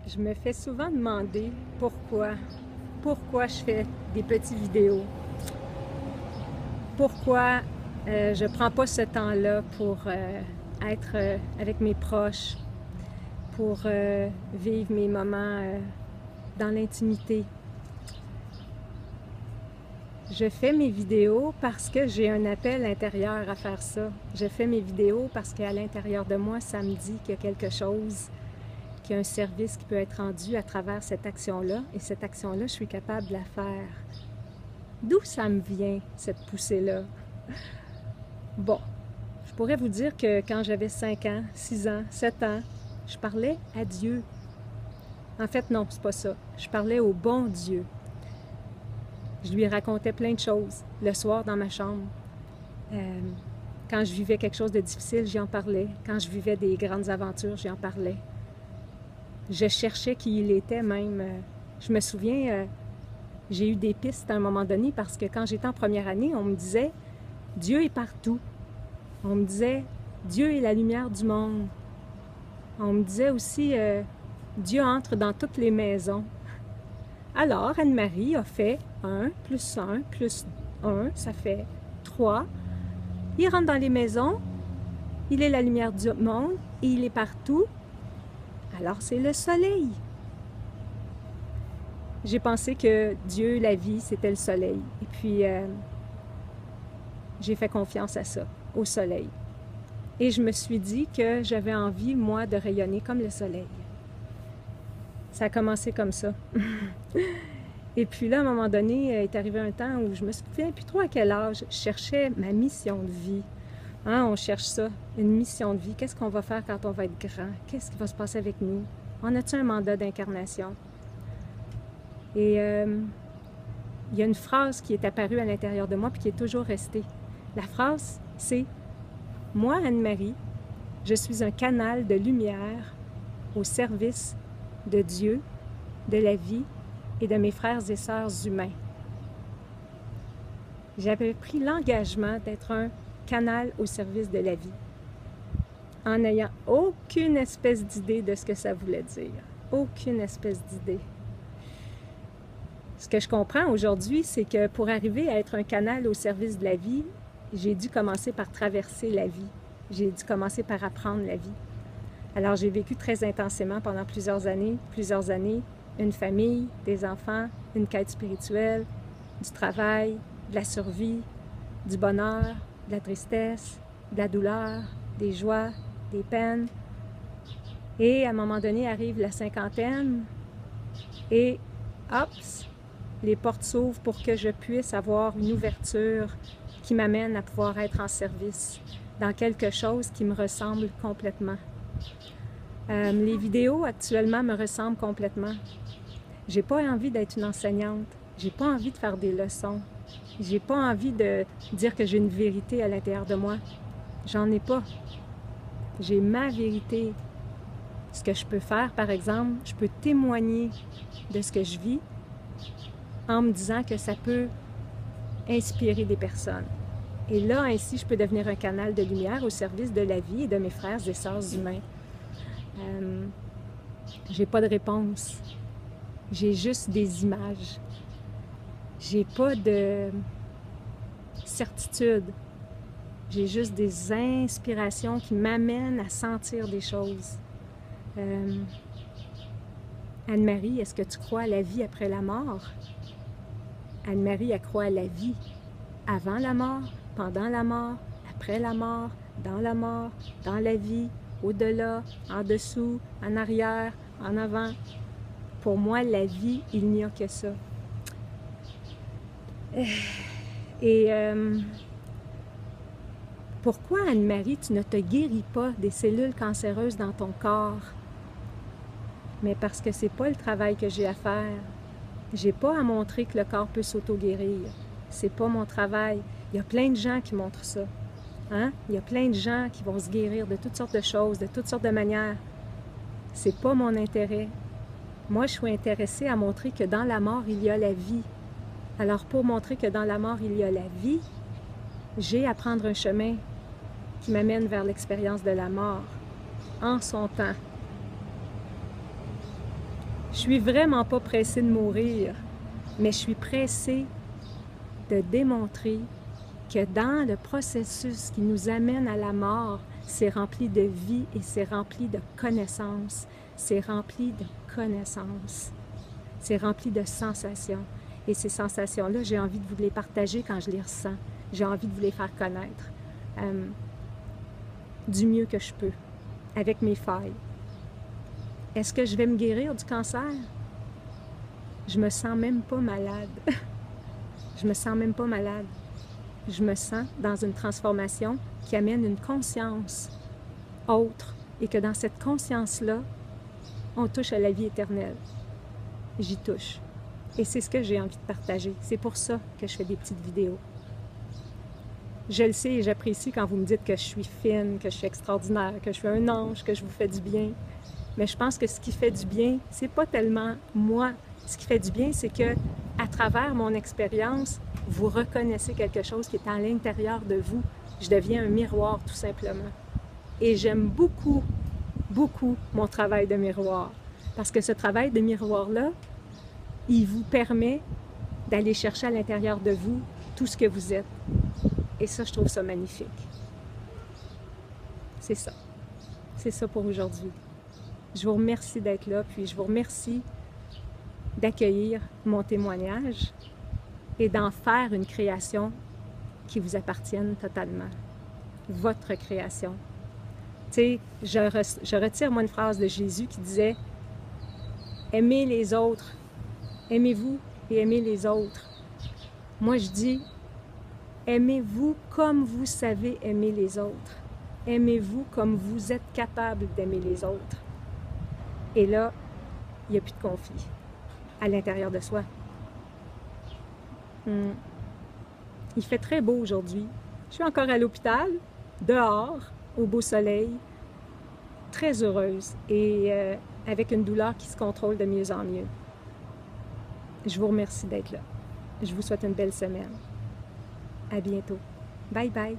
Je me fais souvent demander pourquoi je fais des petites vidéos, pourquoi je ne prends pas ce temps-là pour être avec mes proches, pour vivre mes moments dans l'intimité. Je fais mes vidéos parce que j'ai un appel intérieur à faire ça. Je fais mes vidéos parce qu'à l'intérieur de moi, ça me dit qu'il y a quelque chose, qu'il y a un service qui peut être rendu à travers cette action-là. Et cette action-là, je suis capable de la faire. D'où ça me vient, cette poussée-là? Bon, je pourrais vous dire que quand j'avais 5 ans, 6 ans, 7 ans, je parlais à Dieu. En fait, non, c'est pas ça. Je parlais au bon Dieu. Je lui racontais plein de choses le soir dans ma chambre. Quand je vivais quelque chose de difficile, j'y en parlais. Quand je vivais des grandes aventures, j'y en parlais. Je cherchais qui il était même. Je me souviens, j'ai eu des pistes à un moment donné parce que quand j'étais en première année, on me disait « Dieu est partout ». On me disait « Dieu est la lumière du monde ». On me disait aussi « Dieu entre dans toutes les maisons ». Alors, Anne-Marie a fait 1 plus 1 plus 1, ça fait 3. Il rentre dans les maisons, il est la lumière du monde et il est partout. Alors, c'est le soleil. J'ai pensé que Dieu, la vie, c'était le soleil. Et puis, j'ai fait confiance à ça, au soleil. Et je me suis dit que j'avais envie, moi, de rayonner comme le soleil. Ça a commencé comme ça. Et puis là, à un moment donné, est arrivé un temps où je me souviens plus trop à quel âge, je cherchais ma mission de vie. Hein, on cherche ça, une mission de vie. Qu'est-ce qu'on va faire quand on va être grand? Qu'est-ce qui va se passer avec nous? On a-tu un mandat d'incarnation? Et il y a une phrase qui est apparue à l'intérieur de moi puis qui est toujours restée. La phrase, c'est « Moi, Anne-Marie, je suis un canal de lumière au service de Dieu, de la vie et de mes frères et sœurs humains. » J'avais pris l'engagement d'être un canal au service de la vie, en n'ayant aucune espèce d'idée de ce que ça voulait dire. Aucune espèce d'idée. Ce que je comprends aujourd'hui, c'est que pour arriver à être un canal au service de la vie, j'ai dû commencer par traverser la vie. J'ai dû commencer par apprendre la vie. Alors, j'ai vécu très intensément pendant plusieurs années, une famille, des enfants, une quête spirituelle, du travail, de la survie, du bonheur, de la tristesse, de la douleur, des joies, des peines. Et à un moment donné, arrive la cinquantaine et, hop, les portes s'ouvrent pour que je puisse avoir une ouverture qui m'amène à pouvoir être en service dans quelque chose qui me ressemble complètement. Les vidéos actuellement me ressemblent complètement. J'ai pas envie d'être une enseignante. J'ai pas envie de faire des leçons. J'ai pas envie de dire que j'ai une vérité à l'intérieur de moi. J'en ai pas. J'ai ma vérité. Ce que je peux faire, par exemple, je peux témoigner de ce que je vis en me disant que ça peut inspirer des personnes. Et là, ainsi, je peux devenir un canal de lumière au service de la vie et de mes frères et sœurs humains. J'ai pas de réponse. J'ai juste des images. J'ai pas de certitude. J'ai juste des inspirations qui m'amènent à sentir des choses. Anne-Marie, est-ce que tu crois à la vie après la mort? Anne-Marie, elle croit à la vie avant la mort, pendant la mort, après la mort, dans la vie, au-delà, en dessous, en arrière, en avant. Pour moi, la vie, il n'y a que ça. Et pourquoi, Anne-Marie, tu ne te guéris pas des cellules cancéreuses dans ton corps? Mais parce que c'est pas le travail que j'ai à faire. J'ai pas à montrer que le corps peut s'auto-guérir. C'est pas mon travail. Il y a plein de gens qui montrent ça. Hein? Il y a plein de gens qui vont se guérir de toutes sortes de choses, de toutes sortes de manières. C'est pas mon intérêt. Moi, je suis intéressée à montrer que dans la mort, il y a la vie. Alors, pour montrer que dans la mort, il y a la vie, j'ai à prendre un chemin qui m'amène vers l'expérience de la mort, en son temps. Je suis vraiment pas pressée de mourir, mais je suis pressée de démontrer que dans le processus qui nous amène à la mort, c'est rempli de vie et c'est rempli de connaissances. C'est rempli de connaissances. C'est rempli de sensations. Et ces sensations-là, j'ai envie de vous les partager quand je les ressens. J'ai envie de vous les faire connaître du mieux que je peux, avec mes failles. Est-ce que je vais me guérir du cancer? Je me sens même pas malade. Je me sens même pas malade. Je me sens dans une transformation qui amène une conscience autre et que dans cette conscience-là, on touche à la vie éternelle. J'y touche. Et c'est ce que j'ai envie de partager. C'est pour ça que je fais des petites vidéos. Je le sais et j'apprécie quand vous me dites que je suis fine, que je suis extraordinaire, que je suis un ange, que je vous fais du bien. Mais je pense que ce qui fait du bien, c'est pas tellement moi. Ce qui fait du bien, c'est que à travers mon expérience, vous reconnaissez quelque chose qui est à l'intérieur de vous. Je deviens un miroir, tout simplement. Et j'aime beaucoup, beaucoup mon travail de miroir. Parce que ce travail de miroir-là, il vous permet d'aller chercher à l'intérieur de vous tout ce que vous êtes. Et ça, je trouve ça magnifique. C'est ça. C'est ça pour aujourd'hui. Je vous remercie d'être là, puis je vous remercie d'accueillir mon témoignage et d'en faire une création qui vous appartienne totalement. Votre création. Tu sais, je retire moi une phrase de Jésus qui disait « Aimez les autres, aimez-vous et aimez les autres. » Moi, je dis « Aimez-vous comme vous savez aimer les autres. Aimez-vous comme vous êtes capable d'aimer les autres. » Et là, il n'y a plus de conflit à l'intérieur de soi. Il fait très beau aujourd'hui. Je suis encore à l'hôpital, dehors, au beau soleil, très heureuse et avec une douleur qui se contrôle de mieux en mieux. Je vous remercie d'être là. Je vous souhaite une belle semaine. À bientôt. Bye bye.